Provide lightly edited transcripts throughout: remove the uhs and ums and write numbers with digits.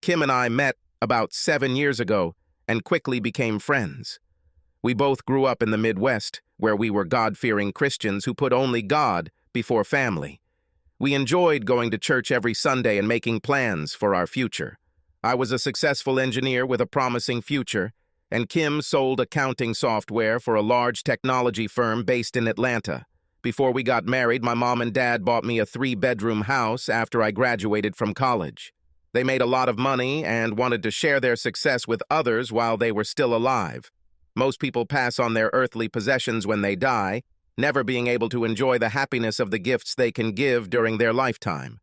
Kim and I met about 7 years ago and quickly became friends. We both grew up in the Midwest, where we were God-fearing Christians who put only God before family. We enjoyed going to church every Sunday and making plans for our future. I was a successful engineer with a promising future, and Kim sold accounting software for a large technology firm based in Atlanta. Before we got married, my mom and dad bought me a 3-bedroom house after I graduated from college. They made a lot of money and wanted to share their success with others while they were still alive. Most people pass on their earthly possessions when they die, never being able to enjoy the happiness of the gifts they can give during their lifetime.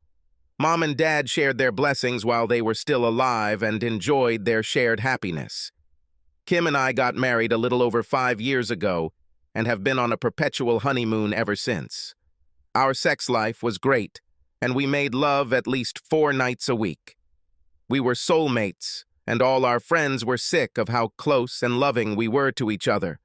Mom and Dad shared their blessings while they were still alive and enjoyed their shared happiness. Kim and I got married a little over 5 years ago and have been on a perpetual honeymoon ever since. Our sex life was great, and we made love at least 4 nights a week. We were soulmates, and all our friends were sick of how close and loving we were to each other.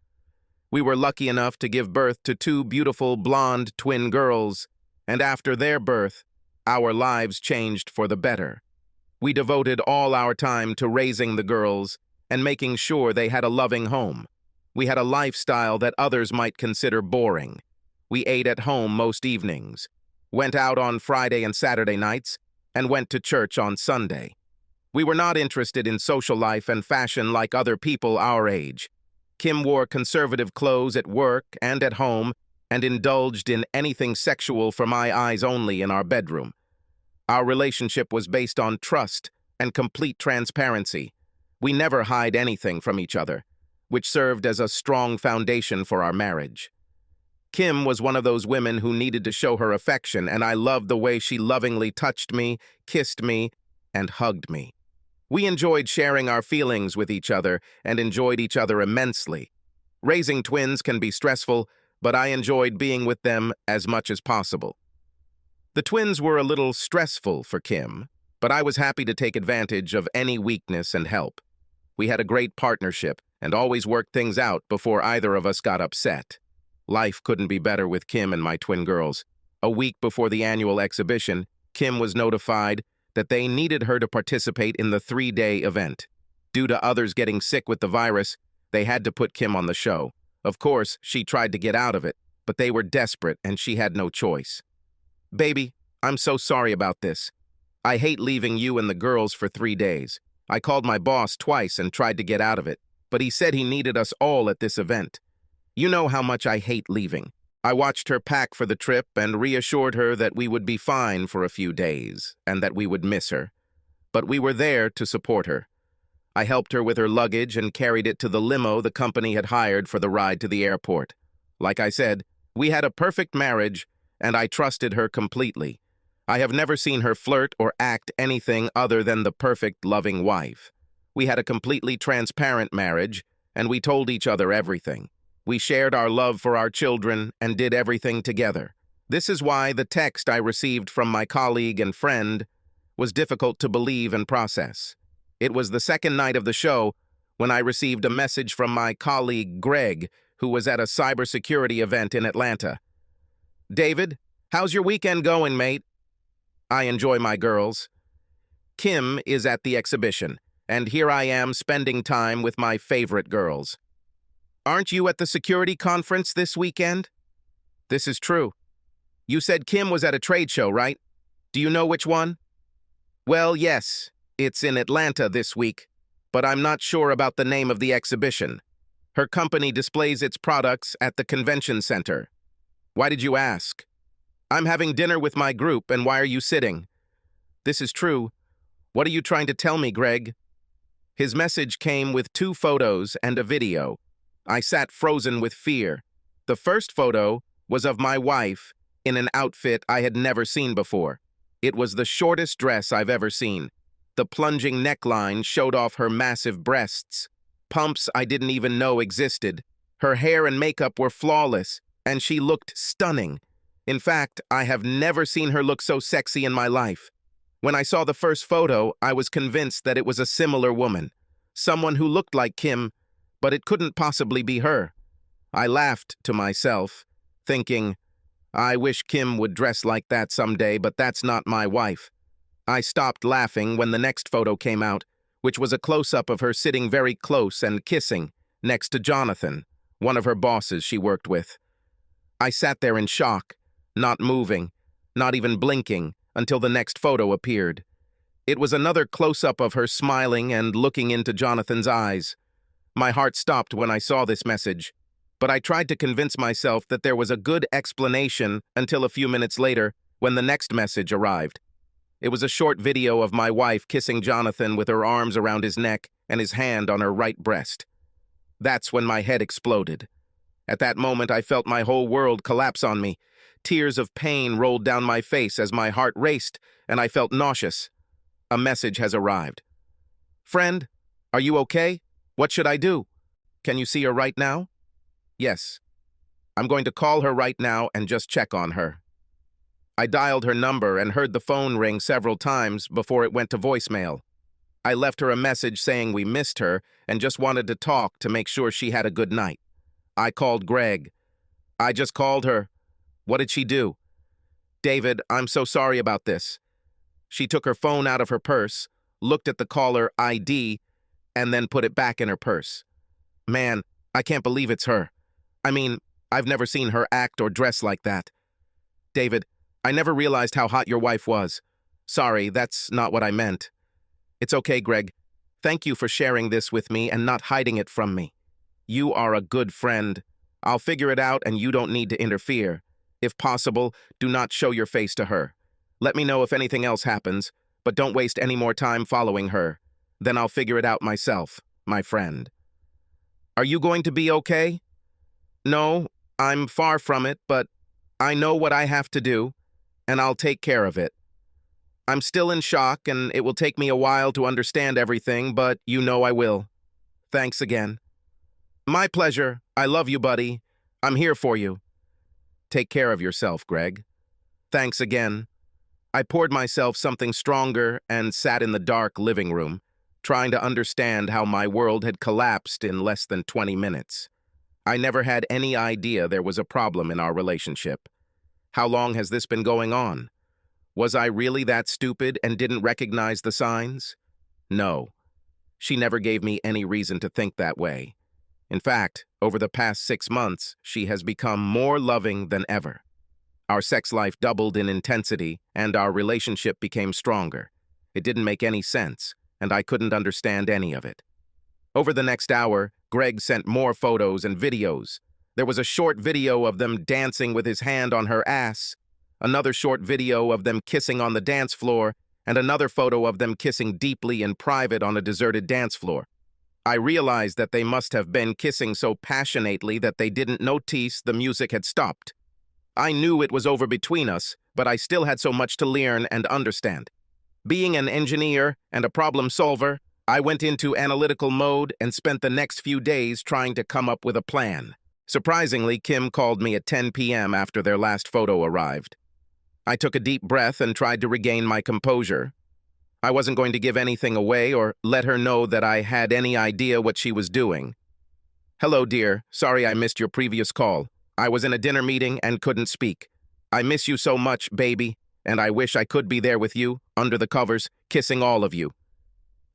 We were lucky enough to give birth to 2 beautiful blonde twin girls, and after their birth, our lives changed for the better. We devoted all our time to raising the girls and making sure they had a loving home. We had a lifestyle that others might consider boring. We ate at home most evenings, went out on Friday and Saturday nights, and went to church on Sunday. We were not interested in social life and fashion like other people our age. Kim wore conservative clothes at work and at home and indulged in anything sexual for my eyes only in our bedroom. Our relationship was based on trust and complete transparency. We never hid anything from each other, which served as a strong foundation for our marriage. Kim was one of those women who needed to show her affection, and I loved the way she lovingly touched me, kissed me, and hugged me. We enjoyed sharing our feelings with each other and enjoyed each other immensely. Raising twins can be stressful, but I enjoyed being with them as much as possible. The twins were a little stressful for Kim, but I was happy to take advantage of any weakness and help. We had a great partnership and always worked things out before either of us got upset. Life couldn't be better with Kim and my twin girls. A week before the annual exhibition, Kim was notified that they needed her to participate in the 3-day event. Due to others getting sick with the virus, they had to put Kim on the show. Of course, she tried to get out of it, but they were desperate and she had no choice. "Baby, I'm so sorry about this. I hate leaving you and the girls for 3 days. I called my boss twice and tried to get out of it, but he said he needed us all at this event. You know how much I hate leaving." I watched her pack for the trip and reassured her that we would be fine for a few days and that we would miss her. But we were there to support her. I helped her with her luggage and carried it to the limo the company had hired for the ride to the airport. Like I said, we had a perfect marriage, and I trusted her completely. I have never seen her flirt or act anything other than the perfect, loving wife. We had a completely transparent marriage, and we told each other everything. We shared our love for our children and did everything together. This is why the text I received from my colleague and friend was difficult to believe and process. It was the second night of the show when I received a message from my colleague Greg, who was at a cybersecurity event in Atlanta. "David, how's your weekend going, mate?" "I enjoy my girls." "Kim is at the exhibition, and here I am spending time with my favorite girls." "Aren't you at the security conference this weekend?" "This is true." "You said Kim was at a trade show, right? Do you know which one?" "Well, yes, it's in Atlanta this week, but I'm not sure about the name of the exhibition. Her company displays its products at the convention center." "Why did you ask?" "I'm having dinner with my group, and why are you sitting?" "This is true. What are you trying to tell me, Greg?" His message came with 2 photos and a video. I sat frozen with fear. The first photo was of my wife in an outfit I had never seen before. It was the shortest dress I've ever seen. The plunging neckline showed off her massive breasts, pumps I didn't even know existed. Her hair and makeup were flawless, and she looked stunning. In fact, I have never seen her look so sexy in my life. When I saw the first photo, I was convinced that it was a similar woman, someone who looked like Kim, but it couldn't possibly be her. I laughed to myself, thinking, I wish Kim would dress like that someday, but that's not my wife. I stopped laughing when the next photo came out, which was a close-up of her sitting very close and kissing next to Jonathan, one of her bosses she worked with. I sat there in shock, not moving, not even blinking, until the next photo appeared. It was another close-up of her smiling and looking into Jonathan's eyes. My heart stopped when I saw this message, but I tried to convince myself that there was a good explanation until a few minutes later when the next message arrived. It was a short video of my wife kissing Jonathan with her arms around his neck and his hand on her right breast. That's when my head exploded. At that moment, I felt my whole world collapse on me. Tears of pain rolled down my face as my heart raced, and I felt nauseous. A message has arrived. "Friend, are you okay? What should I do? Can you see her right now?" "Yes. I'm going to call her right now and just check on her." I dialed her number and heard the phone ring several times before it went to voicemail. I left her a message saying we missed her and just wanted to talk to make sure she had a good night. I called Greg. "I just called her. What did she do?" "David, I'm so sorry about this. She took her phone out of her purse, looked at the caller ID, and then put it back in her purse. Man, I can't believe it's her. I mean, I've never seen her act or dress like that. David, I never realized how hot your wife was. Sorry, that's not what I meant." "It's okay, Greg. Thank you for sharing this with me and not hiding it from me. You are a good friend. I'll figure it out and you don't need to interfere. If possible, do not show your face to her. Let me know if anything else happens, but don't waste any more time following her. Then I'll figure it out myself, my friend." "Are you going to be okay?" "No, I'm far from it, but I know what I have to do, and I'll take care of it. I'm still in shock, and it will take me a while to understand everything, but you know I will. Thanks again." "My pleasure. I love you, buddy. I'm here for you." "Take care of yourself, Greg." "Thanks again." I poured myself something stronger and sat in the dark living room, trying to understand how my world had collapsed in less than 20 minutes. I never had any idea there was a problem in our relationship. How long has this been going on? Was I really that stupid and didn't recognize the signs? No. She never gave me any reason to think that way. In fact, over the past 6 months, she has become more loving than ever. Our sex life doubled in intensity, and our relationship became stronger. It didn't make any sense, and I couldn't understand any of it. Over the next hour, Greg sent more photos and videos. There was a short video of them dancing with his hand on her ass, another short video of them kissing on the dance floor, and another photo of them kissing deeply in private on a deserted dance floor. I realized that they must have been kissing so passionately that they didn't notice the music had stopped. I knew it was over between us, but I still had so much to learn and understand. Being an engineer and a problem solver, I went into analytical mode and spent the next few days trying to come up with a plan. Surprisingly, Kim called me at 10 p.m. after their last photo arrived. I took a deep breath and tried to regain my composure. I wasn't going to give anything away or let her know that I had any idea what she was doing. "Hello, dear. Sorry I missed your previous call. I was in a dinner meeting and couldn't speak. I miss you so much, baby, and I wish I could be there with you, under the covers, kissing all of you."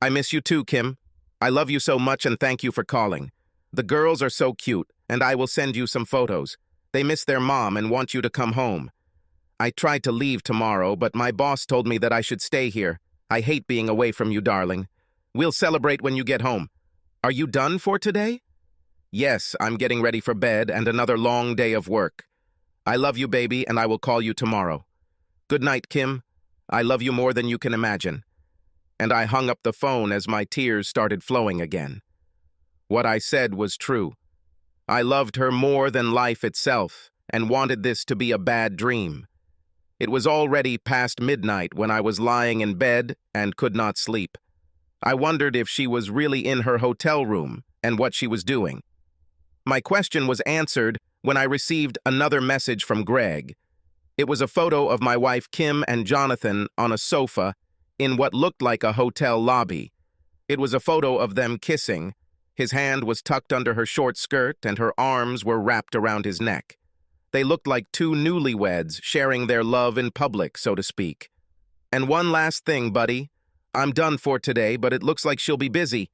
"I miss you too, Kim. I love you so much and thank you for calling. The girls are so cute, and I will send you some photos. They miss their mom and want you to come home. I tried to leave tomorrow, but my boss told me that I should stay here. I hate being away from you, darling. We'll celebrate when you get home. Are you done for today?" "Yes, I'm getting ready for bed and another long day of work. I love you, baby, and I will call you tomorrow. Good night, Kim. I love you more than you can imagine." And I hung up the phone as my tears started flowing again. What I said was true. I loved her more than life itself and wanted this to be a bad dream. It was already past midnight when I was lying in bed and could not sleep. I wondered if she was really in her hotel room and what she was doing. My question was answered when I received another message from Greg. It was a photo of my wife Kim and Jonathan on a sofa in what looked like a hotel lobby. It was a photo of them kissing. His hand was tucked under her short skirt and her arms were wrapped around his neck. They looked like two newlyweds sharing their love in public, so to speak. And one last thing, buddy. I'm done for today, but it looks like she'll be busy.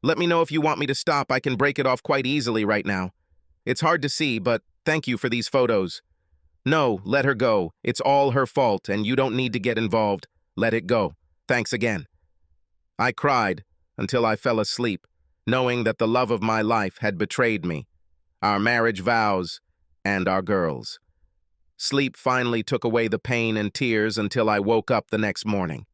Let me know if you want me to stop. I can break it off quite easily right now. It's hard to see, but thank you for these photos. No, let her go. It's all her fault, and you don't need to get involved. Let it go. Thanks again. I cried until I fell asleep, knowing that the love of my life had betrayed me, our marriage vows, and our girls. Sleep finally took away the pain and tears until I woke up the next morning.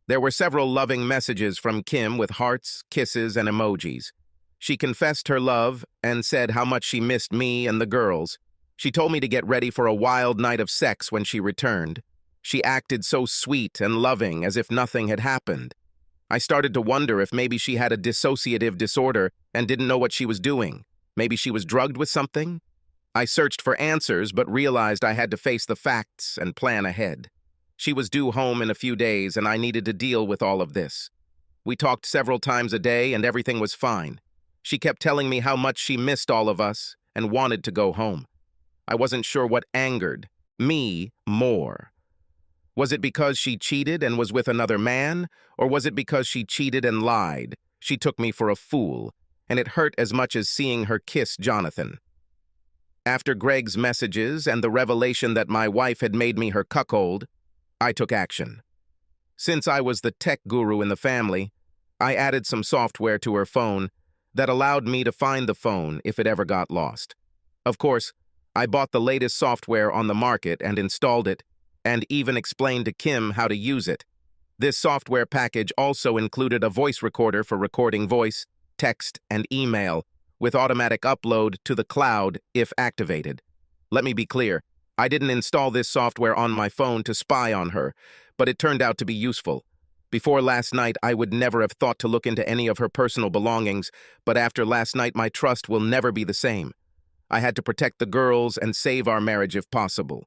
There were several loving messages from Kim with hearts, kisses, and emojis. She confessed her love and said how much she missed me and the girls. She told me to get ready for a wild night of sex when she returned. She acted so sweet and loving as if nothing had happened. I started to wonder if maybe she had a dissociative disorder and didn't know what she was doing. Maybe she was drugged with something? I searched for answers but realized I had to face the facts and plan ahead. She was due home in a few days and I needed to deal with all of this. We talked several times a day and everything was fine. She kept telling me how much she missed all of us and wanted to go home. I wasn't sure what angered me more. Was it because she cheated and was with another man, or was it because she cheated and lied? She took me for a fool, and it hurt as much as seeing her kiss Jonathan. After Greg's messages and the revelation that my wife had made me her cuckold, I took action. Since I was the tech guru in the family, I added some software to her phone that allowed me to find the phone if it ever got lost. Of course, I bought the latest software on the market and installed it, and even explained to Kim how to use it. This software package also included a voice recorder for recording voice, text, and email, with automatic upload to the cloud if activated. Let me be clear, I didn't install this software on my phone to spy on her, but it turned out to be useful. Before last night, I would never have thought to look into any of her personal belongings, but after last night, my trust will never be the same. I had to protect the girls and save our marriage if possible.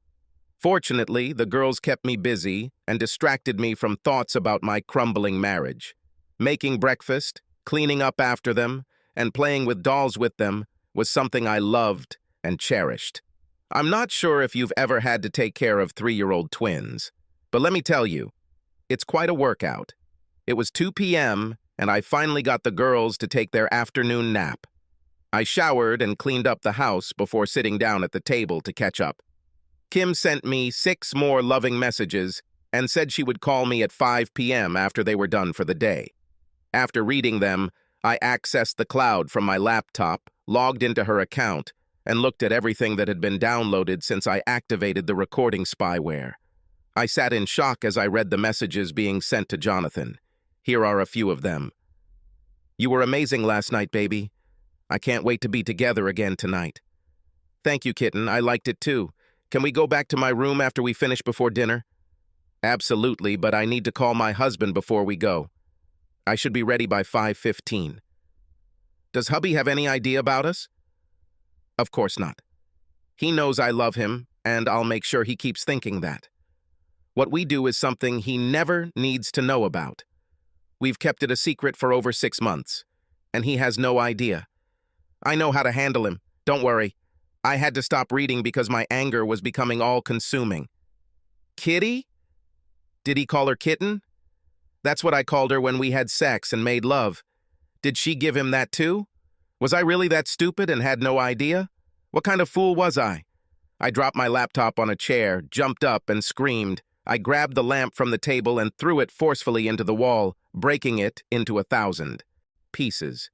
Fortunately, the girls kept me busy and distracted me from thoughts about my crumbling marriage. Making breakfast, cleaning up after them, and playing with dolls with them was something I loved and cherished. I'm not sure if you've ever had to take care of 3-year-old twins, but let me tell you, it's quite a workout. It was 2 p.m., and I finally got the girls to take their afternoon nap. I showered and cleaned up the house before sitting down at the table to catch up. Kim sent me 6 more loving messages and said she would call me at 5 p.m. after they were done for the day. After reading them, I accessed the cloud from my laptop, logged into her account, and looked at everything that had been downloaded since I activated the recording spyware. I sat in shock as I read the messages being sent to Jonathan. Here are a few of them. You were amazing last night, baby. I can't wait to be together again tonight. Thank you, kitten. I liked it too. Can we go back to my room after we finish before dinner? Absolutely, but I need to call my husband before we go. I should be ready by 5:15. Does hubby have any idea about us? Of course not. He knows I love him, and I'll make sure he keeps thinking that. What we do is something he never needs to know about. We've kept it a secret for over 6 months, and he has no idea. I know how to handle him. Don't worry. I had to stop reading because my anger was becoming all-consuming. Kitty? Did he call her kitten? That's what I called her when we had sex and made love. Did she give him that too? Was I really that stupid and had no idea? What kind of fool was I? I dropped my laptop on a chair, jumped up, and screamed. I grabbed the lamp from the table and threw it forcefully into the wall, breaking it into 1,000 pieces.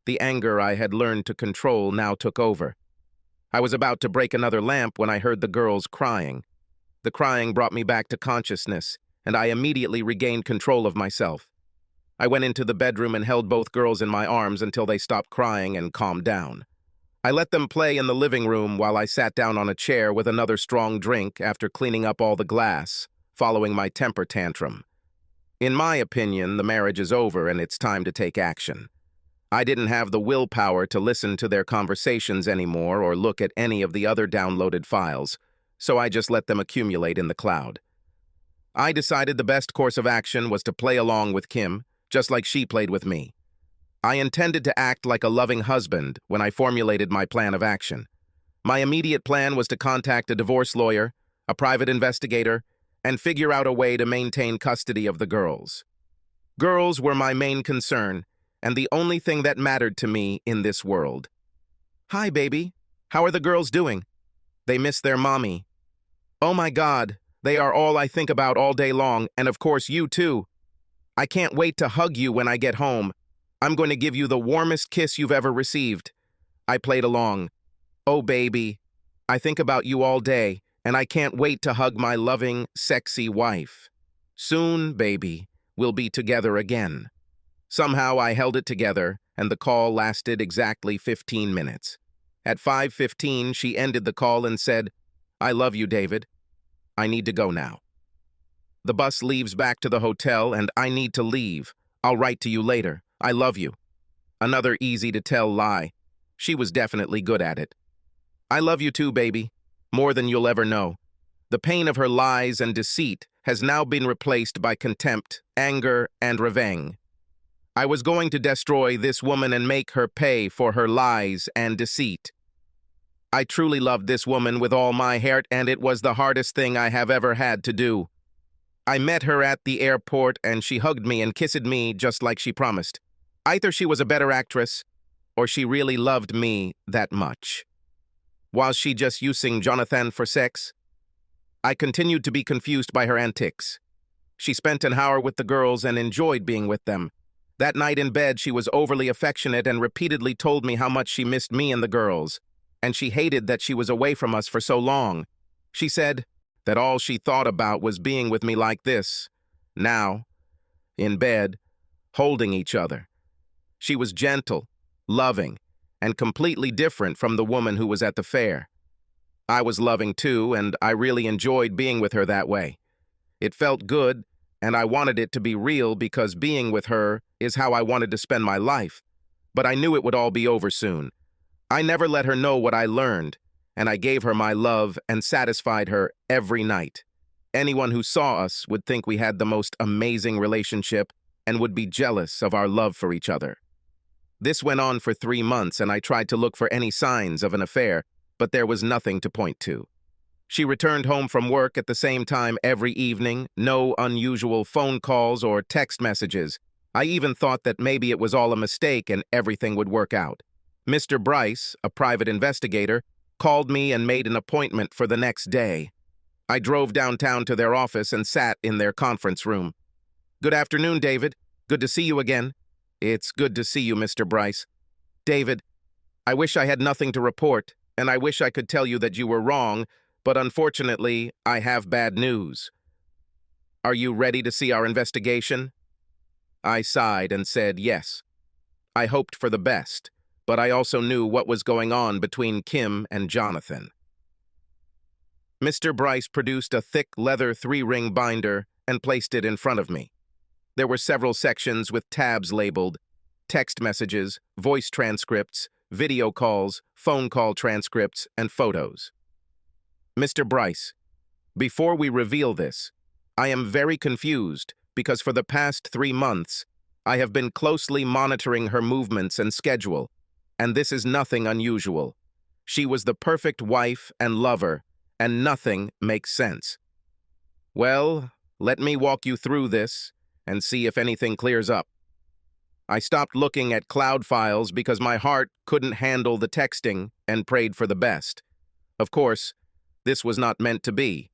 The anger I had learned to control now took over. I was about to break another lamp when I heard the girls crying. The crying brought me back to consciousness, and I immediately regained control of myself. I went into the bedroom and held both girls in my arms until they stopped crying and calmed down. I let them play in the living room while I sat down on a chair with another strong drink after cleaning up all the glass, following my temper tantrum. In my opinion, the marriage is over and it's time to take action. I didn't have the willpower to listen to their conversations anymore or look at any of the other downloaded files, so I just let them accumulate in the cloud. I decided the best course of action was to play along with Kim, just like she played with me. I intended to act like a loving husband when I formulated my plan of action. My immediate plan was to contact a divorce lawyer, a private investigator, and figure out a way to maintain custody of the girls. Girls were my main concern, and the only thing that mattered to me in this world. "Hi, baby. How are the girls doing? They miss their mommy." "Oh my God, they are all I think about all day long, and of course you too. I can't wait to hug you when I get home. I'm going to give you the warmest kiss you've ever received." I played along. "Oh baby, I think about you all day, and I can't wait to hug my loving, sexy wife. Soon, baby, we'll be together again." Somehow I held it together, and the call lasted exactly 15 minutes. At 5:15, she ended the call and said, "I love you, David. I need to go now. The bus leaves back to the hotel, and I need to leave. I'll write to you later. I love you." Another easy-to-tell lie. She was definitely good at it. "I love you too, baby. More than you'll ever know." The pain of her lies and deceit has now been replaced by contempt, anger, and riveting. I was going to destroy this woman and make her pay for her lies and deceit. I truly loved this woman with all my heart, and it was the hardest thing I have ever had to do. I met her at the airport, and she hugged me and kissed me just like she promised. Either she was a better actress, or she really loved me that much. Was she just using Jonathan for sex? I continued to be confused by her antics. She spent an hour with the girls and enjoyed being with them. That night in bed, she was overly affectionate and repeatedly told me how much she missed me and the girls, and she hated that she was away from us for so long. She said that all she thought about was being with me like this, now, in bed, holding each other. She was gentle, loving, and completely different from the woman who was at the fair. I was loving too, and I really enjoyed being with her that way. It felt good, and I wanted it to be real because being with her is how I wanted to spend my life. But I knew it would all be over soon. I never let her know what I learned, and I gave her my love and satisfied her every night. Anyone who saw us would think we had the most amazing relationship and would be jealous of our love for each other. This went on for 3 months, and I tried to look for any signs of an affair, but there was nothing to point to. She returned home from work at the same time every evening, no unusual phone calls or text messages. I even thought that maybe it was all a mistake and everything would work out. Mr. Bryce, a private investigator, called me and made an appointment for the next day. I drove downtown to their office and sat in their conference room. "Good afternoon, David. Good to see you again." "It's good to see you, Mr. Bryce." "David, I wish I had nothing to report, and I wish I could tell you that you were wrong, but unfortunately, I have bad news." "Are you ready to see our investigation?" I sighed and said yes. I hoped for the best, but I also knew what was going on between Kim and Jonathan. Mr. Bryce produced a thick leather 3-ring binder and placed it in front of me. There were several sections with tabs labeled text messages, voice transcripts, video calls, phone call transcripts, and photos. "Mr. Bryce, before we reveal this, I am very confused because for the past 3 months, I have been closely monitoring her movements and schedule, and this is nothing unusual. She was the perfect wife and lover, and nothing makes sense." "Well, let me walk you through this and see if anything clears up." I stopped looking at cloud files because my heart couldn't handle the texting and prayed for the best. Of course, this was not meant to be.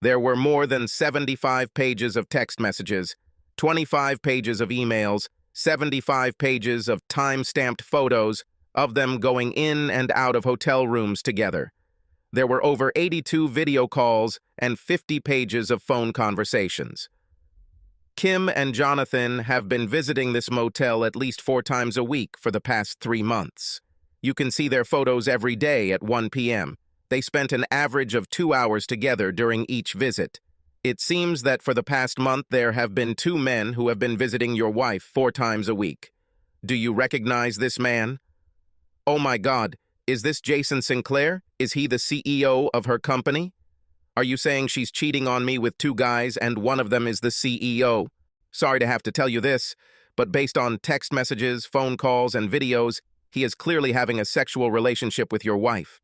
There were more than 75 pages of text messages, 25 pages of emails, 75 pages of time-stamped photos of them going in and out of hotel rooms together. There were over 82 video calls and 50 pages of phone conversations. Kim and Jonathan have been visiting this motel at least 4 times a week for the past 3 months. You can see their photos every day at 1 p.m. They spent an average of 2 hours together during each visit. It seems that for the past month there have been 2 men who have been visiting your wife 4 times a week. Do you recognize this man? Oh my God, is this Jason Sinclair? Is he the CEO of her company? Are you saying she's cheating on me with 2 guys and one of them is the CEO? Sorry to have to tell you this, but based on text messages, phone calls, and videos, he is clearly having a sexual relationship with your wife.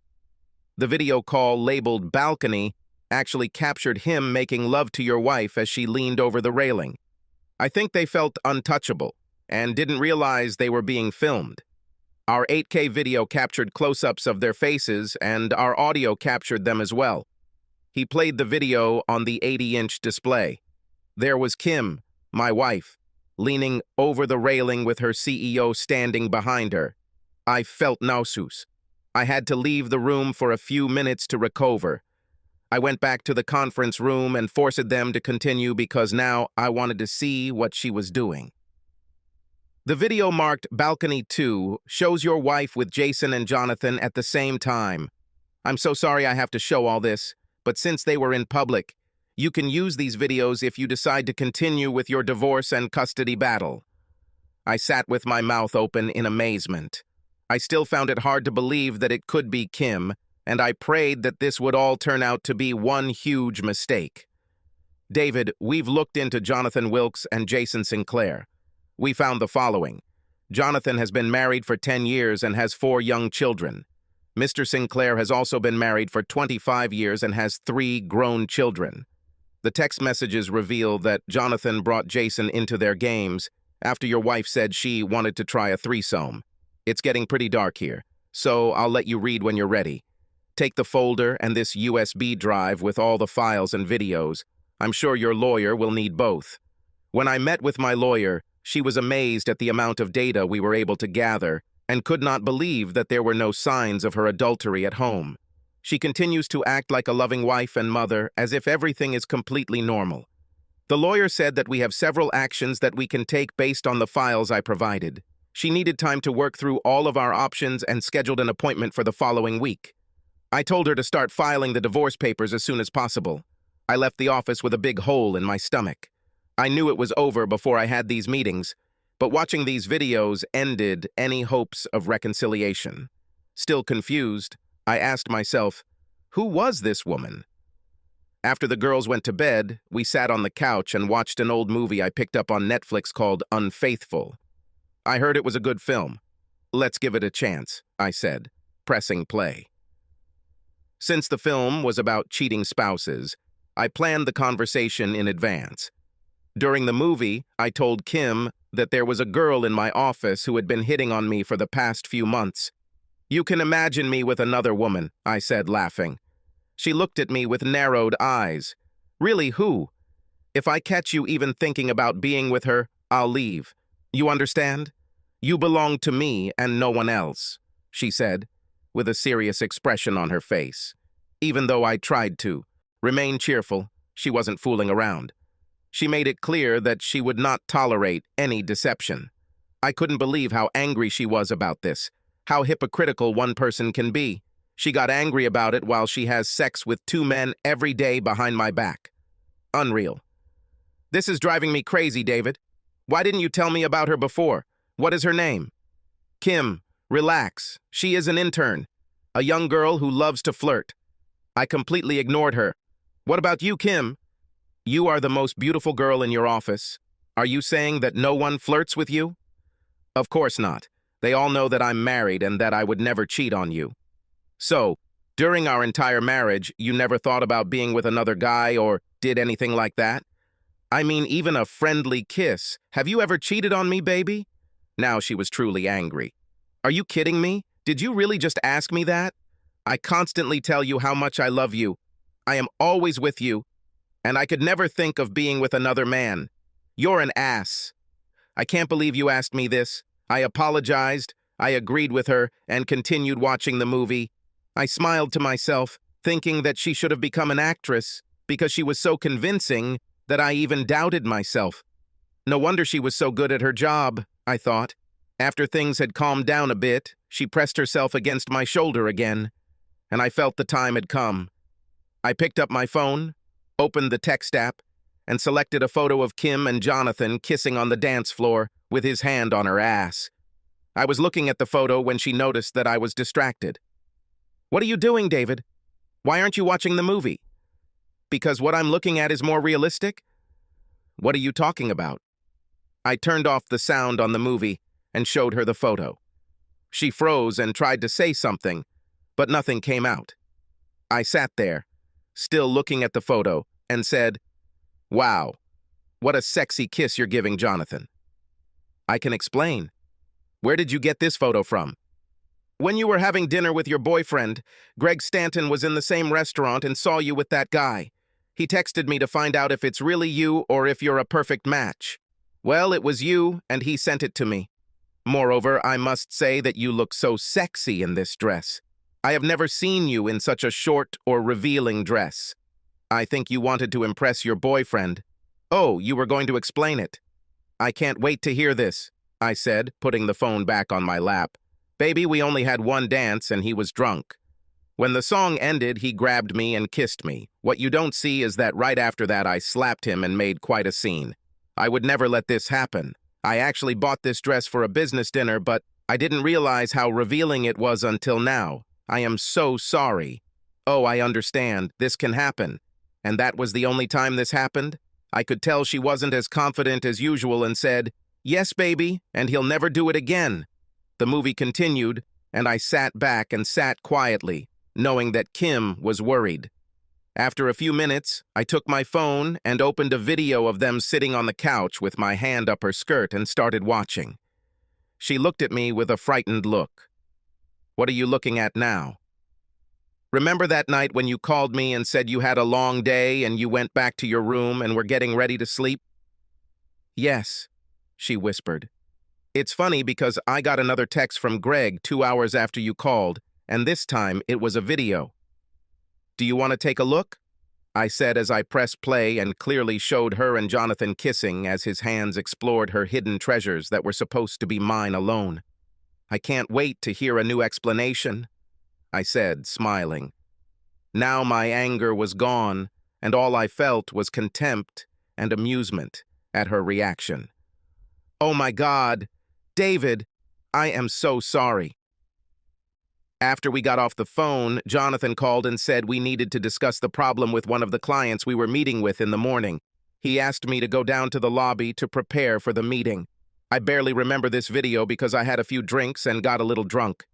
The video call labeled balcony actually captured him making love to your wife as she leaned over the railing. I think they felt untouchable and didn't realize they were being filmed. Our 8K video captured close-ups of their faces, and our audio captured them as well. He played the video on the 80-inch display. There was Kim, my wife, leaning over the railing with her CEO standing behind her. I felt nauseous. I had to leave the room for a few minutes to recover. I went back to the conference room and forced them to continue because now I wanted to see what she was doing. The video marked Balcony 2 shows your wife with Jason and Jonathan at the same time. I'm so sorry I have to show all this, but since they were in public, you can use these videos if you decide to continue with your divorce and custody battle. I sat with my mouth open in amazement. I still found it hard to believe that it could be Kim, and I prayed that this would all turn out to be one huge mistake. David, we've looked into Jonathan Wilkes and Jason Sinclair. We found the following. Jonathan has been married for 10 years and has 4 young children. Mr. Sinclair has also been married for 25 years and has 3 grown children. The text messages reveal that Jonathan brought Jason into their games after your wife said she wanted to try a threesome. It's getting pretty dark here, so I'll let you read when you're ready. Take the folder and this USB drive with all the files and videos. I'm sure your lawyer will need both. When I met with my lawyer, she was amazed at the amount of data we were able to gather and could not believe that there were no signs of her adultery at home. She continues to act like a loving wife and mother as if everything is completely normal. The lawyer said that we have several actions that we can take based on the files I provided. She needed time to work through all of our options and scheduled an appointment for the following week. I told her to start filing the divorce papers as soon as possible. I left the office with a big hole in my stomach. I knew it was over before I had these meetings, but watching these videos ended any hopes of reconciliation. Still confused, I asked myself, who was this woman? After the girls went to bed, we sat on the couch and watched an old movie I picked up on Netflix called Unfaithful. I heard it was a good film. Let's give it a chance, I said, pressing play. Since the film was about cheating spouses, I planned the conversation in advance. During the movie, I told Kim that there was a girl in my office who had been hitting on me for the past few months. You can imagine me with another woman, I said, laughing. She looked at me with narrowed eyes. Really, who? If I catch you even thinking about being with her, I'll leave. You understand? You belong to me and no one else, she said, with a serious expression on her face. Even though I tried to remain cheerful, she wasn't fooling around. She made it clear that she would not tolerate any deception. I couldn't believe how angry she was about this, how hypocritical one person can be. She got angry about it while she has sex with 2 men every day behind my back. Unreal. This is driving me crazy, David. Why didn't you tell me about her before? What is her name? Kim, relax. She is an intern, a young girl who loves to flirt. I completely ignored her. What about you, Kim? You are the most beautiful girl in your office. Are you saying that no one flirts with you? Of course not. They all know that I'm married and that I would never cheat on you. So, during our entire marriage, you never thought about being with another guy or did anything like that? I mean, even a friendly kiss. Have you ever cheated on me, baby? Now she was truly angry. Are you kidding me? Did you really just ask me that? I constantly tell you how much I love you. I am always with you, and I could never think of being with another man. You're an ass. I can't believe you asked me this. I apologized, I agreed with her, and continued watching the movie. I smiled to myself, thinking that she should have become an actress, because she was so convincing that I even doubted myself. No wonder she was so good at her job, I thought. After things had calmed down a bit, she pressed herself against my shoulder again, and I felt the time had come. I picked up my phone, opened the text app, and selected a photo of Kim and Jonathan kissing on the dance floor with his hand on her ass. I was looking at the photo when she noticed that I was distracted. What are you doing, David? Why aren't you watching the movie? Because what I'm looking at is more realistic? What are you talking about? I turned off the sound on the movie and showed her the photo. She froze and tried to say something, but nothing came out. I sat there, still looking at the photo, and said, "Wow, what a sexy kiss you're giving Jonathan." "I can explain. Where did you get this photo from?" "When you were having dinner with your boyfriend, Greg Stanton was in the same restaurant and saw you with that guy. He texted me to find out if it's really you or if you're a perfect match. Well, it was you, and he sent it to me. Moreover, I must say that you look so sexy in this dress. I have never seen you in such a short or revealing dress. I think you wanted to impress your boyfriend. Oh, you were going to explain it." "I can't wait to hear this," I said, putting the phone back on my lap. "Baby, we only had one dance and he was drunk. When the song ended, he grabbed me and kissed me. What you don't see is that right after that I slapped him and made quite a scene. I would never let this happen. I actually bought this dress for a business dinner, but I didn't realize how revealing it was until now. I am so sorry." "Oh, I understand. This can happen. And that was the only time this happened?" I could tell she wasn't as confident as usual and said, "Yes, baby, and he'll never do it again." The movie continued, and I sat back and sat quietly, knowing that Kim was worried. After a few minutes, I took my phone and opened a video of them sitting on the couch with my hand up her skirt and started watching. She looked at me with a frightened look. "What are you looking at now?" "Remember that night when you called me and said you had a long day and you went back to your room and were getting ready to sleep?" "Yes," she whispered. "It's funny because I got another text from Greg 2 hours after you called, and this time it was a video. Do you want to take a look?" I said as I pressed play and clearly showed her and Jonathan kissing as his hands explored her hidden treasures that were supposed to be mine alone. "I can't wait to hear a new explanation," I said, smiling. Now my anger was gone, and all I felt was contempt and amusement at her reaction. "Oh my God, David, I am so sorry." After we got off the phone, Jonathan called and said we needed to discuss the problem with one of the clients we were meeting with in the morning. He asked me to go down to the lobby to prepare for the meeting. I barely remember this video because I had a few drinks and got a little drunk.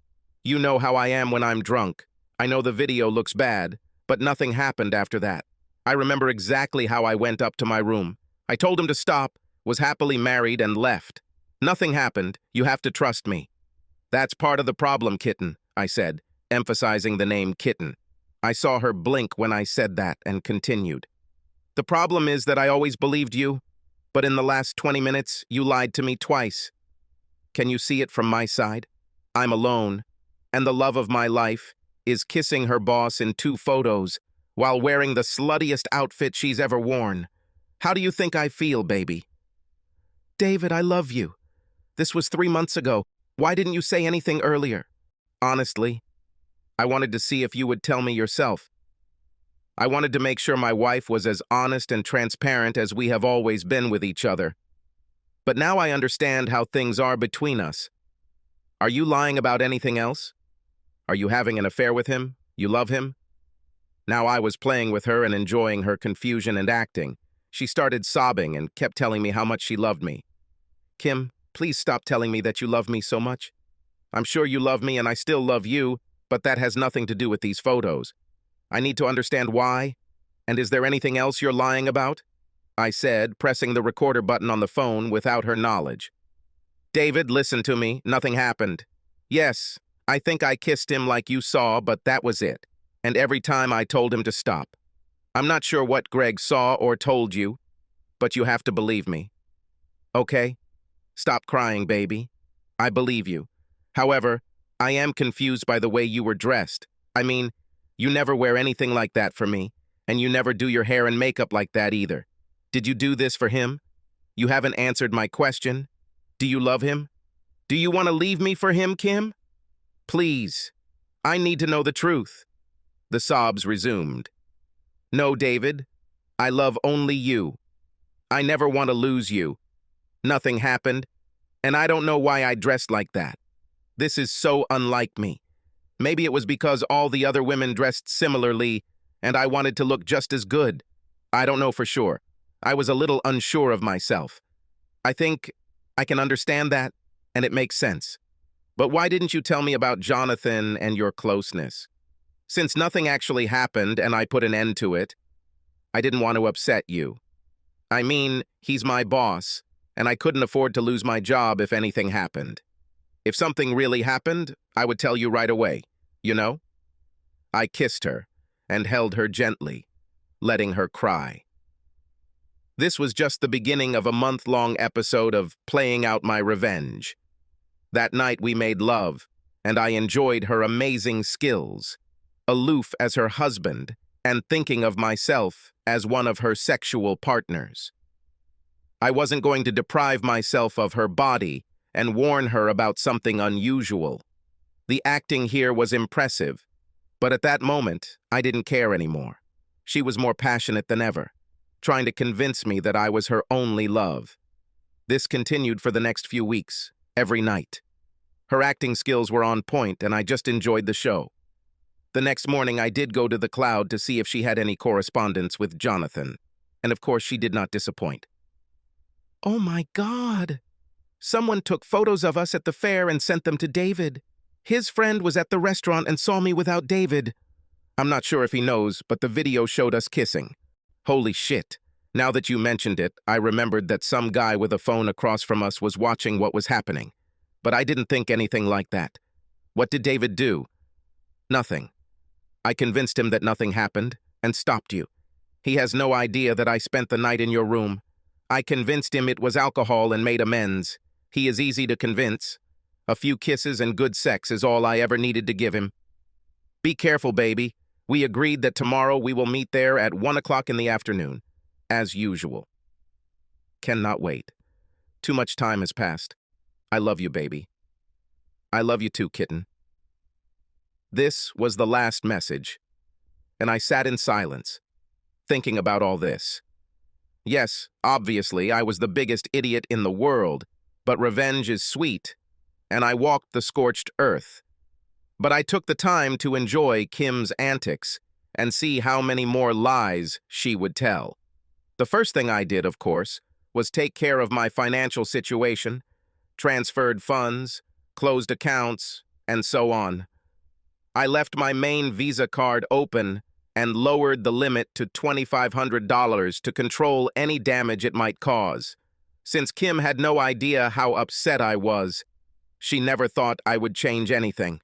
You know how I am when I'm drunk. I know the video looks bad, but nothing happened after that. I remember exactly how I went up to my room. I told him to stop, was happily married, and left. Nothing happened. You have to trust me. "That's part of the problem, kitten," I said, emphasizing the name kitten. I saw her blink when I said that and continued. "The problem is that I always believed you, but in the last 20 minutes, you lied to me twice. Can you see it from my side? I'm alone, and the love of my life is kissing her boss in 2 photos while wearing the sluttiest outfit she's ever worn. How do you think I feel, baby?" "David, I love you. This was 3 months ago. Why didn't you say anything earlier?" "Honestly, I wanted to see if you would tell me yourself. I wanted to make sure my wife was as honest and transparent as we have always been with each other. But now I understand how things are between us. Are you lying about anything else? Are you having an affair with him? You love him?" Now I was playing with her and enjoying her confusion and acting. She started sobbing and kept telling me how much she loved me. "Kim, please stop telling me that you love me so much. I'm sure you love me and I still love you, but that has nothing to do with these photos. I need to understand why. And is there anything else you're lying about?" I said, pressing the recorder button on the phone without her knowledge. "David, listen to me. Nothing happened. Yes, I think I kissed him like you saw, but that was it. And every time I told him to stop. I'm not sure what Greg saw or told you, but you have to believe me. Okay? Stop crying, baby. I believe you. However, I am confused by the way you were dressed. I mean, you never wear anything like that for me, and you never do your hair and makeup like that either. Did you do this for him? You haven't answered my question. Do you love him? Do you want to leave me for him, Kim? Please, I need to know the truth." The sobs resumed. "No, David, I love only you. I never want to lose you. Nothing happened, and I don't know why I dressed like that. This is so unlike me. Maybe it was because all the other women dressed similarly, and I wanted to look just as good. I don't know for sure. I was a little unsure of myself. I think I can understand that, and it makes sense. But why didn't you tell me about Jonathan and your closeness? Since nothing actually happened and I put an end to it, I didn't want to upset you. I mean, he's my boss, and I couldn't afford to lose my job if anything happened. If something really happened, I would tell you right away, you know? I kissed her and held her gently, letting her cry. This was just the beginning of a month-long episode of playing out my revenge. That night we made love, and I enjoyed her amazing skills, aloof as her husband, and thinking of myself as one of her sexual partners. I wasn't going to deprive myself of her body and warn her about something unusual. The acting here was impressive, but at that moment, I didn't care anymore. She was more passionate than ever, trying to convince me that I was her only love. This continued for the next few weeks, every night. Her acting skills were on point, and I just enjoyed the show. The next morning, I did go to the Cloud to see if she had any correspondence with Jonathan, and of course, she did not disappoint. Oh my God! Someone took photos of us at the fair and sent them to David. His friend was at the restaurant and saw me without David. I'm not sure if he knows, but the video showed us kissing. Holy shit. Now that you mentioned it, I remembered that some guy with a phone across from us was watching what was happening. But I didn't think anything like that. What did David do? Nothing. I convinced him that nothing happened and stopped you. He has no idea that I spent the night in your room. I convinced him it was alcohol and made amends. He is easy to convince. A few kisses and good sex is all I ever needed to give him. Be careful, baby. We agreed that tomorrow we will meet there at 1 o'clock in the afternoon, as usual. Cannot wait. Too much time has passed. I love you, baby. I love you too, kitten. This was the last message, and I sat in silence, thinking about all this. Yes, obviously, I was the biggest idiot in the world, but revenge is sweet, and I walked the scorched earth. But I took the time to enjoy Kim's antics and see how many more lies she would tell. The first thing I did, of course, was take care of my financial situation, transferred funds, closed accounts, and so on. I left my main Visa card open and lowered the limit to $2,500 to control any damage it might cause. Since Kim had no idea how upset I was, she never thought I would change anything.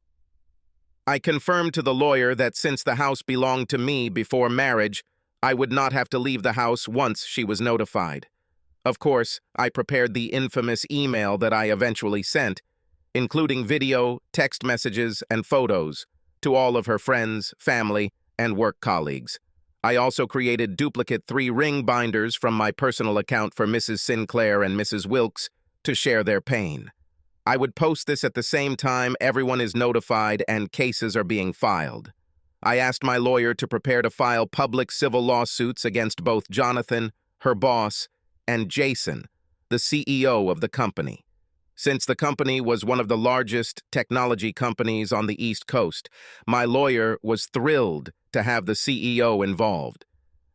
I confirmed to the lawyer that since the house belonged to me before marriage, I would not have to leave the house once she was notified. Of course, I prepared the infamous email that I eventually sent, including video, text messages, and photos, to all of her friends, family, and work colleagues. I also created duplicate 3-ring binders from my personal account for Mrs. Sinclair and Mrs. Wilkes to share their pain. I would post this at the same time everyone is notified and cases are being filed. I asked my lawyer to prepare to file public civil lawsuits against both Jonathan, her boss, and Jason, the CEO of the company. Since the company was one of the largest technology companies on the East Coast, my lawyer was thrilled to have the CEO involved.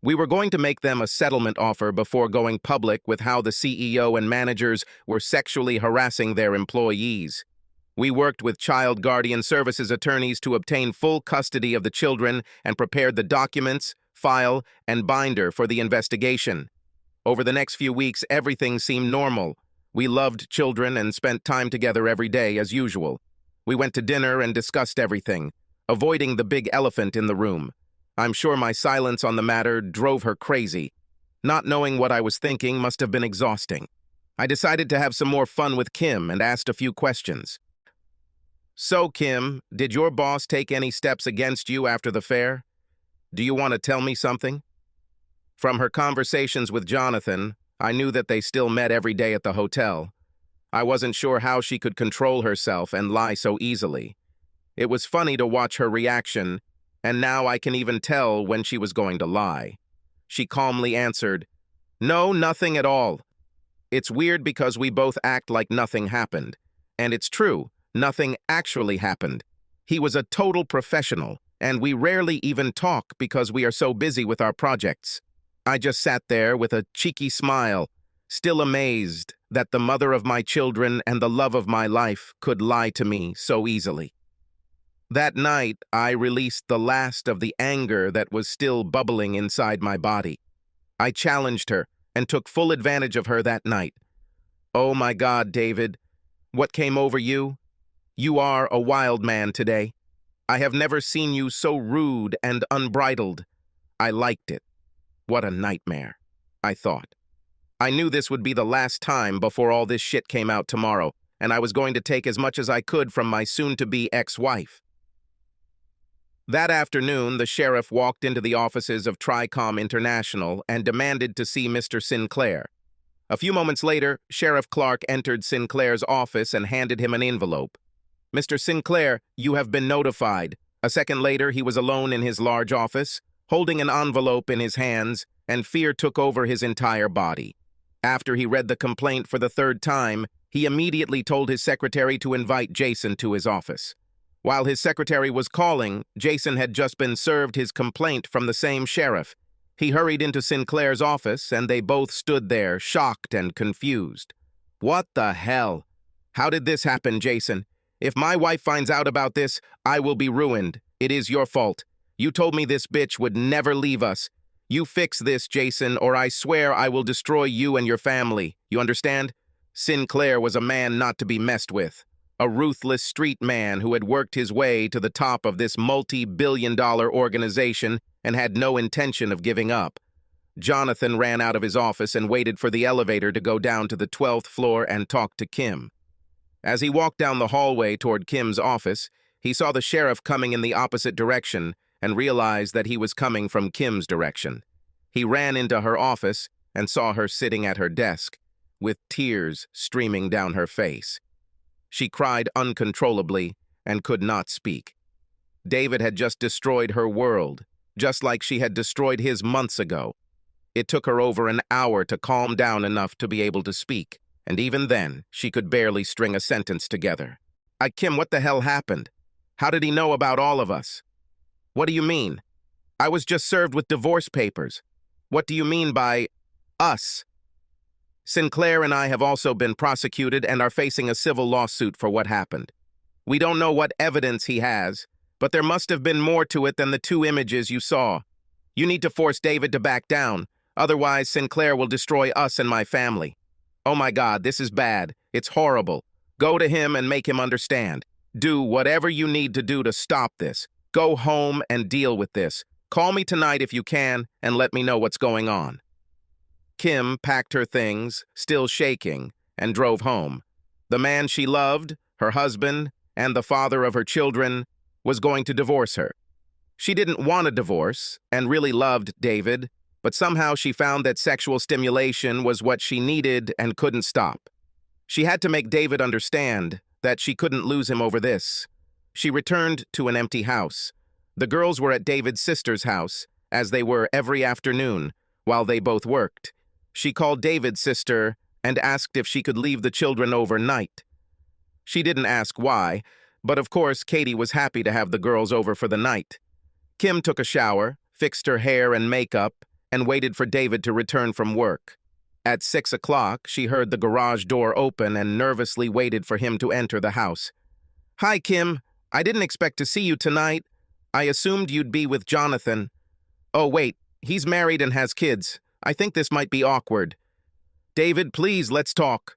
We were going to make them a settlement offer before going public with how the CEO and managers were sexually harassing their employees. We worked with child guardian services attorneys to obtain full custody of the children and prepared the documents, file, and binder for the investigation. Over the next few weeks, everything seemed normal. We loved children and spent time together every day as usual. We went to dinner and discussed everything, avoiding the big elephant in the room. I'm sure my silence on the matter drove her crazy. Not knowing what I was thinking must have been exhausting. I decided to have some more fun with Kim and asked a few questions. So, Kim, did your boss take any steps against you after the fair? Do you want to tell me something? From her conversations with Jonathan, I knew that they still met every day at the hotel. I wasn't sure how she could control herself and lie so easily. It was funny to watch her reaction, and now I can even tell when she was going to lie. She calmly answered, "No, nothing at all. It's weird because we both act like nothing happened. And it's true, nothing actually happened. He was a total professional, and we rarely even talk because we are so busy with our projects." I just sat there with a cheeky smile, still amazed that the mother of my children and the love of my life could lie to me so easily. That night, I released the last of the anger that was still bubbling inside my body. I challenged her and took full advantage of her that night. Oh my God, David, what came over you? You are a wild man today. I have never seen you so rude and unbridled. I liked it. What a nightmare, I thought. I knew this would be the last time before all this shit came out tomorrow, and I was going to take as much as I could from my soon-to-be ex-wife. That afternoon, the sheriff walked into the offices of Tricom International and demanded to see Mr. Sinclair. A few moments later, Sheriff Clark entered Sinclair's office and handed him an envelope. "Mr. Sinclair, you have been notified." A second later, he was alone in his large office, holding an envelope in his hands, and fear took over his entire body. After he read the complaint for the third time, he immediately told his secretary to invite Jason to his office. While his secretary was calling, Jason had just been served his complaint from the same sheriff. He hurried into Sinclair's office, and they both stood there, shocked and confused. "What the hell? How did this happen, Jason? If my wife finds out about this, I will be ruined. It is your fault. You told me this bitch would never leave us. You fix this, Jason, or I swear I will destroy you and your family. You understand?" Sinclair was a man not to be messed with. A ruthless street man who had worked his way to the top of this multi-billion-dollar organization and had no intention of giving up. Jonathan ran out of his office and waited for the elevator to go down to the 12th floor and talk to Kim. As he walked down the hallway toward Kim's office, he saw the sheriff coming in the opposite direction and realized that he was coming from Kim's direction. He ran into her office and saw her sitting at her desk, with tears streaming down her face. She cried uncontrollably and could not speak. David had just destroyed her world, just like she had destroyed his months ago. It took her over an hour to calm down enough to be able to speak, and even then, she could barely string a sentence together. Kim, what the hell happened? How did he know about all of us?" "What do you mean? I was just served with divorce papers. What do you mean by us?" "Sinclair and I have also been prosecuted and are facing a civil lawsuit for what happened. We don't know what evidence he has, but there must have been more to it than the 2 images you saw. You need to force David to back down, otherwise Sinclair will destroy us and my family. Oh my God, this is bad. It's horrible. Go to him and make him understand. Do whatever you need to do to stop this. Go home and deal with this. Call me tonight if you can and let me know what's going on." Kim packed her things, still shaking, and drove home. The man she loved, her husband, and the father of her children, was going to divorce her. She didn't want a divorce and really loved David, but somehow she found that sexual stimulation was what she needed and couldn't stop. She had to make David understand that she couldn't lose him over this. She returned to an empty house. The girls were at David's sister's house, as they were every afternoon, while they both worked. She called David's sister and asked if she could leave the children overnight. She didn't ask why, but of course Katie was happy to have the girls over for the night. Kim took a shower, fixed her hair and makeup, and waited for David to return from work. At 6 o'clock, she heard the garage door open and nervously waited for him to enter the house. "Hi, Kim. I didn't expect to see you tonight. I assumed you'd be with Jonathan. Oh, wait, he's married and has kids. I think this might be awkward. David, please, let's talk."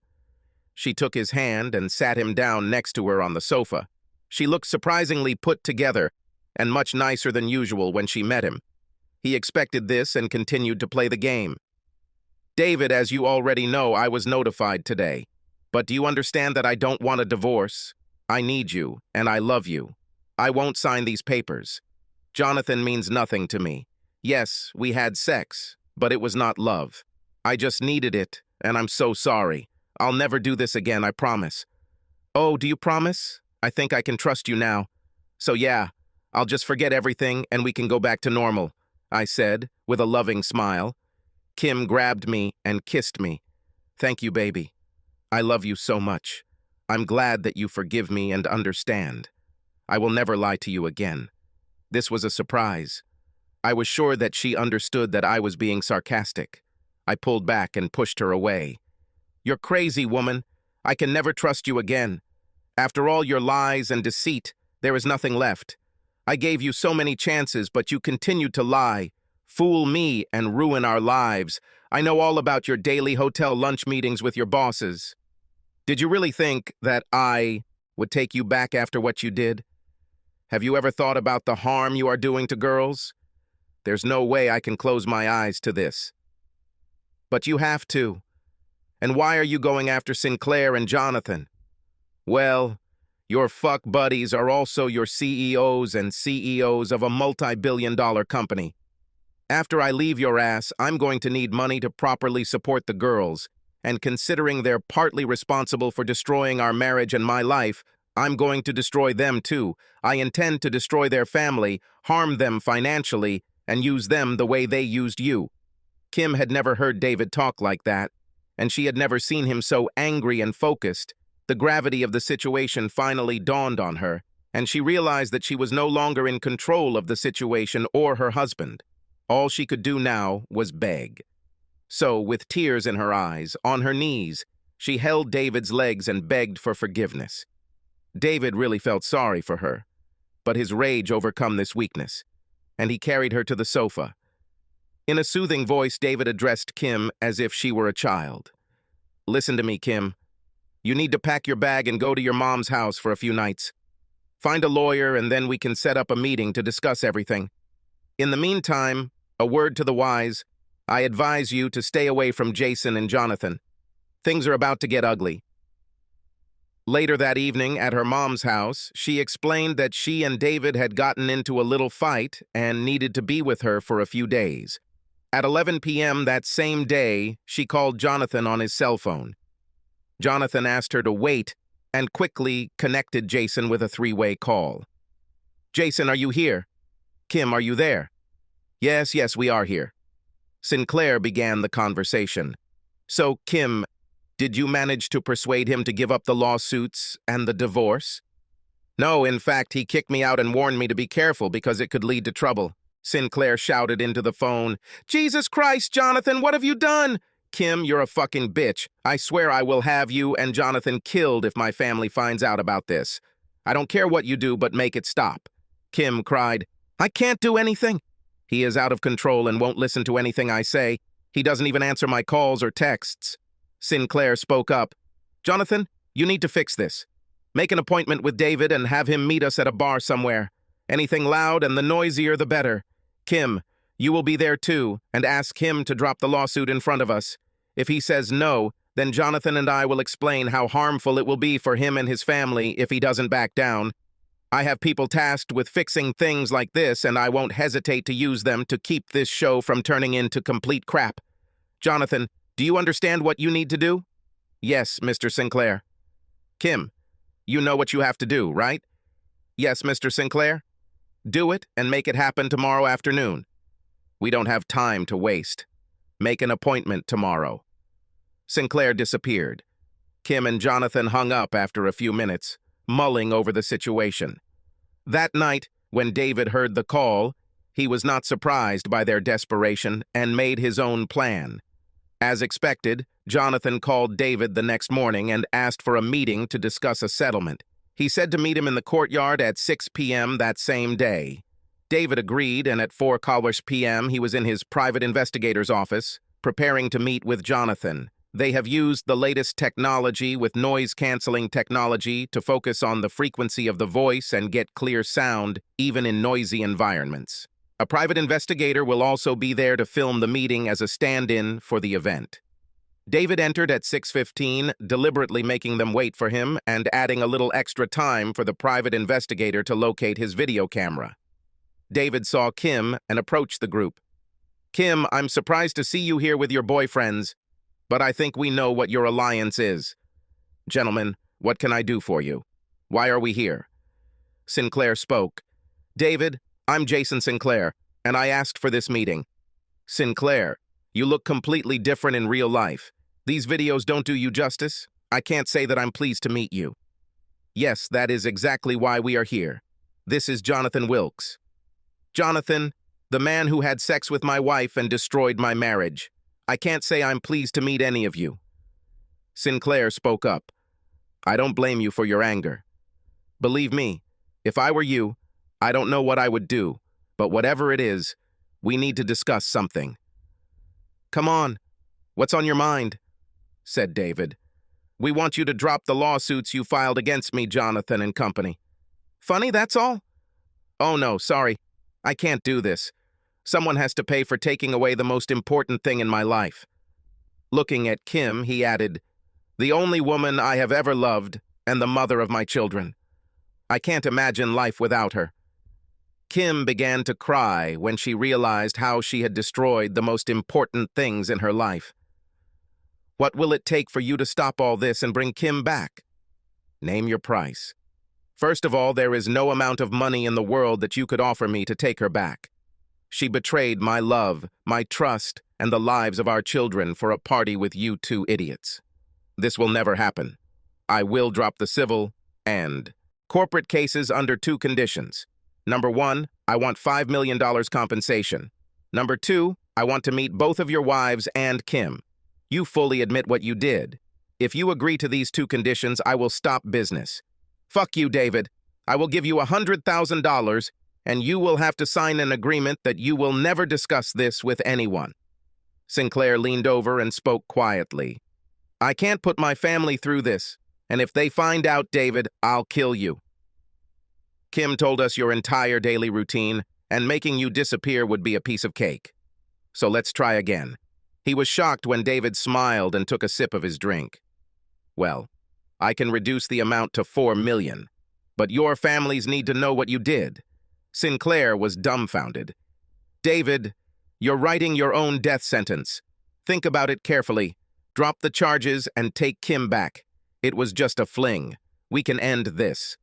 She took his hand and sat him down next to her on the sofa. She looked surprisingly put together and much nicer than usual when she met him. He expected this and continued to play the game. "David, as you already know, I was notified today. But do you understand that I don't want a divorce? I need you, and I love you. I won't sign these papers. Jonathan means nothing to me. Yes, we had sex, but it was not love. I just needed it, and I'm so sorry. I'll never do this again, I promise." "Oh, do you promise? I think I can trust you now. So yeah, I'll just forget everything and we can go back to normal," I said, with a loving smile. Kim grabbed me and kissed me. "Thank you, baby. I love you so much. I'm glad that you forgive me and understand. I will never lie to you again." This was a surprise. I was sure that she understood that I was being sarcastic. I pulled back and pushed her away. "You're crazy, woman. I can never trust you again. After all your lies and deceit, There is nothing left. I gave you so many chances, but you continued to lie, fool me, and ruin our lives. I know all about your daily hotel lunch meetings with your bosses. Did you really think that I would take you back after what you did? Have you ever thought about the harm you are doing to girls? There's no way I can close my eyes to this. But you have to. And why are you going after Sinclair and Jonathan? Well, your fuck buddies are also your CEOs and CEOs of a multi-billion-dollar company. After I leave your ass, I'm going to need money to properly support the girls, and considering they're partly responsible for destroying our marriage and my life, I'm going to destroy them too. I intend to destroy their family, harm them financially, and use them the way they used you. Kim had never heard David talk like that, and she had never seen him so angry and focused. The gravity of the situation finally dawned on her, and she realized that she was no longer in control of the situation or her husband. All she could do now was beg. So, with tears in her eyes, on her knees, she held David's legs and begged for forgiveness. David really felt sorry for her, but his rage overcome this weakness, and he carried her to the sofa. In a soothing voice, David addressed Kim as if she were a child. Listen to me, Kim. You need to pack your bag and go to your mom's house for a few nights. Find a lawyer, and then we can set up a meeting to discuss everything. In the meantime, a word to the wise, I advise you to stay away from Jason and Jonathan. Things are about to get ugly. Later that evening, at her mom's house, she explained that she and David had gotten into a little fight and needed to be with her for a few days. At 11 p.m. that same day, she called Jonathan on his cell phone. Jonathan asked her to wait and quickly connected Jason with a three-way call. Jason, are you here? Kim, are you there? Yes, we are here. Sinclair began the conversation. So, Kim, did you manage to persuade him to give up the lawsuits and the divorce? No, in fact, he kicked me out and warned me to be careful because it could lead to trouble. Sinclair shouted into the phone. Jesus Christ, Jonathan, what have you done? Kim, you're a fucking bitch. I swear I will have you and Jonathan killed if my family finds out about this. I don't care what you do, but make it stop. Kim cried, I can't do anything. He is out of control and won't listen to anything I say. He doesn't even answer my calls or texts. Sinclair spoke up. Jonathan, you need to fix this. Make an appointment with David and have him meet us at a bar somewhere. Anything loud and the noisier the better. Kim, you will be there too, and ask him to drop the lawsuit in front of us. If he says no, then Jonathan and I will explain how harmful it will be for him and his family if he doesn't back down. I have people tasked with fixing things like this, and I won't hesitate to use them to keep this show from turning into complete crap. Jonathan, do you understand what you need to do? Yes, Mr. Sinclair. Kim, you know what you have to do, right? Yes, Mr. Sinclair. Do it and make it happen tomorrow afternoon. We don't have time to waste. Make an appointment tomorrow. Sinclair disappeared. Kim and Jonathan hung up after a few minutes, mulling over the situation. That night, when David heard the call, he was not surprised by their desperation and made his own plan. As expected, Jonathan called David the next morning and asked for a meeting to discuss a settlement. He said to meet him in the courtyard at 6 p.m. that same day. David agreed, and at 4 p.m. he was in his private investigator's office, preparing to meet with Jonathan. They have used the latest technology with noise-canceling technology to focus on the frequency of the voice and get clear sound, even in noisy environments. A private investigator will also be there to film the meeting as a stand-in for the event. David entered at 6:15, deliberately making them wait for him and adding a little extra time for the private investigator to locate his video camera. David saw Kim and approached the group. Kim, I'm surprised to see you here with your boyfriends, but I think we know what your alliance is. Gentlemen, what can I do for you? Why are we here? Sinclair spoke. David, I'm Jason Sinclair, and I asked for this meeting. Sinclair, you look completely different in real life. These videos don't do you justice. I can't say that I'm pleased to meet you. Yes, that is exactly why we are here. This is Jonathan Wilkes. Jonathan, the man who had sex with my wife and destroyed my marriage. I can't say I'm pleased to meet any of you. Sinclair spoke up. I don't blame you for your anger. Believe me, If I were you, I don't know what I would do, but whatever it is, we need to discuss something. Come on, what's on your mind? Said David. We want you to drop the lawsuits you filed against me, Jonathan and company. Funny, that's all? Oh no, sorry. I can't do this. Someone has to pay for taking away the most important thing in my life. Looking at Kim, he added, the only woman I have ever loved and the mother of my children. I can't imagine life without her. Kim began to cry when she realized how she had destroyed the most important things in her life. What will it take for you to stop all this and bring Kim back? Name your price. First of all, there is no amount of money in the world that you could offer me to take her back. She betrayed my love, my trust, and the lives of our children for a party with you two idiots. This will never happen. I will drop the civil and corporate cases under two conditions. Number one, I want $5 million compensation. Number two, I want to meet both of your wives and Kim. You fully admit what you did. If you agree to these two conditions, I will stop business. Fuck you, David. I will give you $100,000, and you will have to sign an agreement that you will never discuss this with anyone. Sinclair leaned over and spoke quietly. I can't put my family through this, and if they find out, David, I'll kill you. Kim told us your entire daily routine, and making you disappear would be a piece of cake. So let's try again. He was shocked when David smiled and took a sip of his drink. Well, I can reduce the amount to $4 million, but your families need to know what you did. Sinclair was dumbfounded. David, you're writing your own death sentence. Think about it carefully. Drop the charges and take Kim back. It was just a fling. We can end this.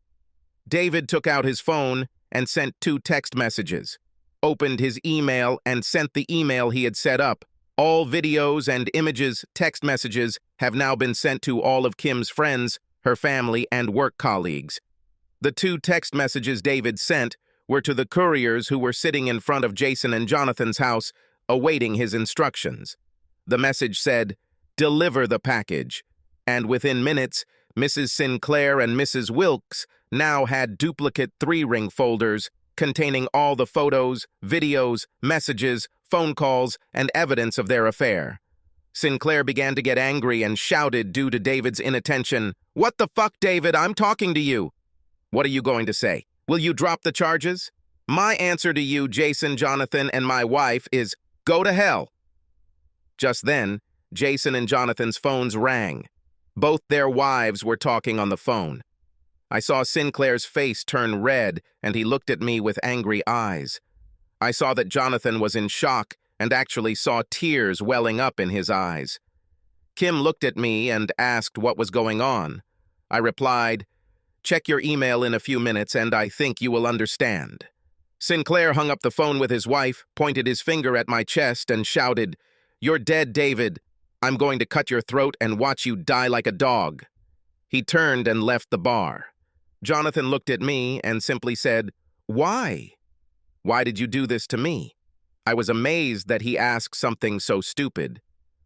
David took out his phone and sent 2 text messages, opened his email and sent the email he had set up. All videos and images, text messages, have now been sent to all of Kim's friends, her family, and work colleagues. The 2 text messages David sent were to the couriers who were sitting in front of Jason and Jonathan's house, awaiting his instructions. The message said, "Deliver the package," and within minutes, Mrs. Sinclair and Mrs. Wilkes now had duplicate 3-ring folders containing all the photos, videos, messages, phone calls, and evidence of their affair. Sinclair began to get angry and shouted due to David's inattention, "What the fuck, David? I'm talking to you." "What are you going to say? Will you drop the charges?" "My answer to you, Jason, Jonathan, and my wife is, go to hell." Just then, Jason and Jonathan's phones rang. Both their wives were talking on the phone. I saw Sinclair's face turn red, and he looked at me with angry eyes. I saw that Jonathan was in shock and actually saw tears welling up in his eyes. Kim looked at me and asked what was going on. I replied, "Check your email in a few minutes and I think you will understand." Sinclair hung up the phone with his wife, pointed his finger at my chest, and shouted, "You're dead, David. I'm going to cut your throat and watch you die like a dog." He turned and left the bar. Jonathan looked at me and simply said, "Why? Why did you do this to me?" I was amazed that he asked something so stupid.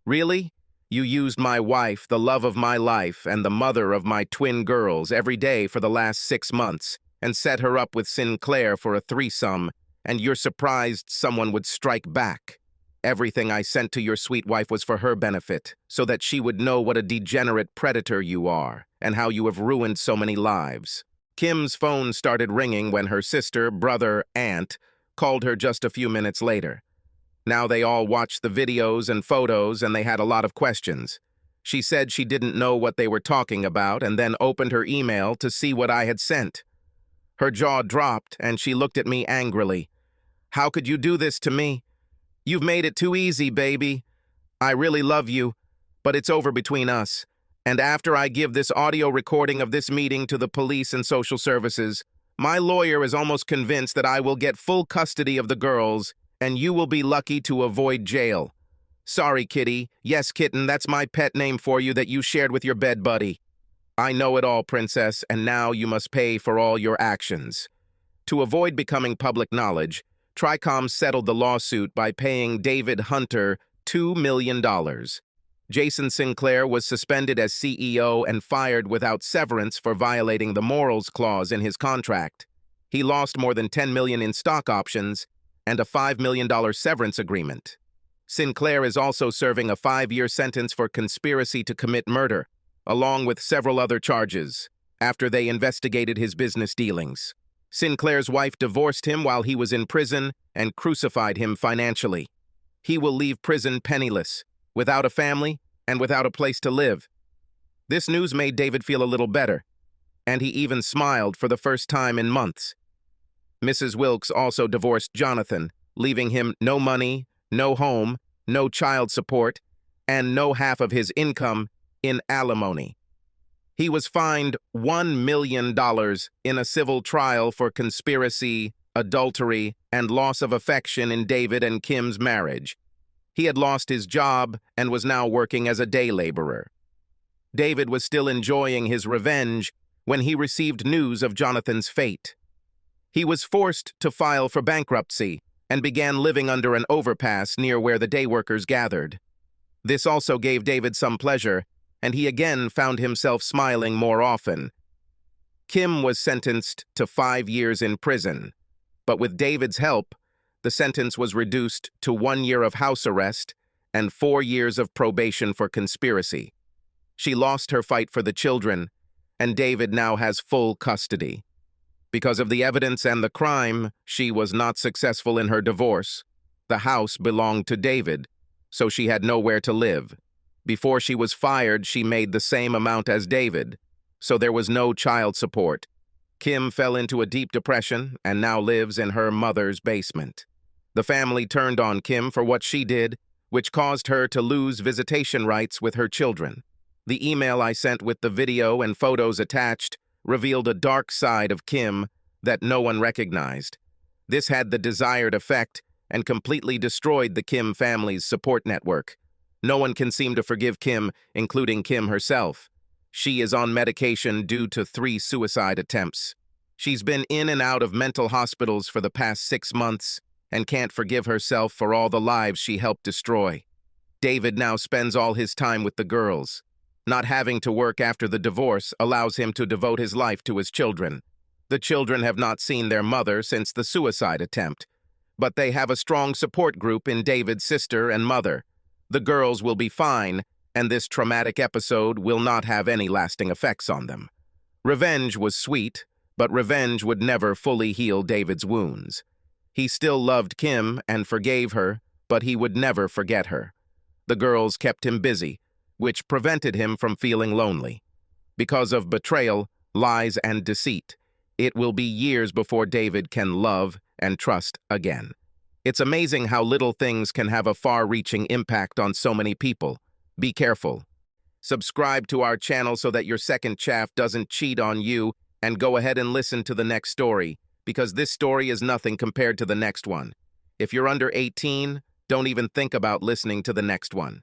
"Really? You used my wife, the love of my life, and the mother of my twin girls every day for the last 6 months, and set her up with Sinclair for a threesome, and you're surprised someone would strike back. Everything I sent to your sweet wife was for her benefit, so that she would know what a degenerate predator you are, and how you have ruined so many lives." Kim's phone started ringing when her sister, brother, aunt called her just a few minutes later. Now they all watched the videos and photos, and they had a lot of questions. She said she didn't know what they were talking about, and then opened her email to see what I had sent. Her jaw dropped, and she looked at me angrily. "How could you do this to me? You've made it too easy, baby. I really love you, but it's over between us. And after I give this audio recording of this meeting to the police and social services, my lawyer is almost convinced that I will get full custody of the girls, and you will be lucky to avoid jail. Sorry, kitty. Yes, kitten, that's my pet name for you that you shared with your bed buddy. I know it all, princess, and now you must pay for all your actions." To avoid becoming public knowledge, Tricom settled the lawsuit by paying David Hunter $2 million. Jason Sinclair was suspended as CEO and fired without severance for violating the morals clause in his contract. He lost more than $10 million in stock options and a $5 million severance agreement. Sinclair is also serving a 5-year sentence for conspiracy to commit murder, along with several other charges, after they investigated his business dealings. Sinclair's wife divorced him while he was in prison and crucified him financially. He will leave prison penniless, without a family and without a place to live. This news made David feel a little better, and he even smiled for the first time in months. Mrs. Wilkes also divorced Jonathan, leaving him no money, no home, no child support, and no half of his income in alimony. He was fined $1 million in a civil trial for conspiracy, adultery, and loss of affection in David and Kim's marriage. He had lost his job and was now working as a day laborer. David was still enjoying his revenge when he received news of Jonathan's fate. He was forced to file for bankruptcy and began living under an overpass near where the day workers gathered. This also gave David some pleasure, and he again found himself smiling more often. Kim was sentenced to 5 years in prison, but with David's help, the sentence was reduced to 1 year of house arrest and 4 years of probation for conspiracy. She lost her fight for the children, and David now has full custody. Because of the evidence and the crime, she was not successful in her divorce. The house belonged to David, so she had nowhere to live. Before she was fired, she made the same amount as David, so there was no child support. Kim fell into a deep depression and now lives in her mother's basement. The family turned on Kim for what she did, which caused her to lose visitation rights with her children. The email I sent with the video and photos attached revealed a dark side of Kim that no one recognized. This had the desired effect and completely destroyed the Kim family's support network. No one can seem to forgive Kim, including Kim herself. She is on medication due to 3 suicide attempts. She's been in and out of mental hospitals for the past 6 months and can't forgive herself for all the lives she helped destroy. David now spends all his time with the girls. Not having to work after the divorce allows him to devote his life to his children. The children have not seen their mother since the suicide attempt, but they have a strong support group in David's sister and mother. The girls will be fine, and this traumatic episode will not have any lasting effects on them. Revenge was sweet, but revenge would never fully heal David's wounds. He still loved Kim and forgave her, but he would never forget her. The girls kept him busy, which prevented him from feeling lonely. Because of betrayal, lies, and deceit, it will be years before David can love and trust again. It's amazing how little things can have a far-reaching impact on so many people. Be careful. Subscribe to our channel so that your second chaff doesn't cheat on you, and go ahead and listen to the next story, because this story is nothing compared to the next one. If you're under 18, don't even think about listening to the next one.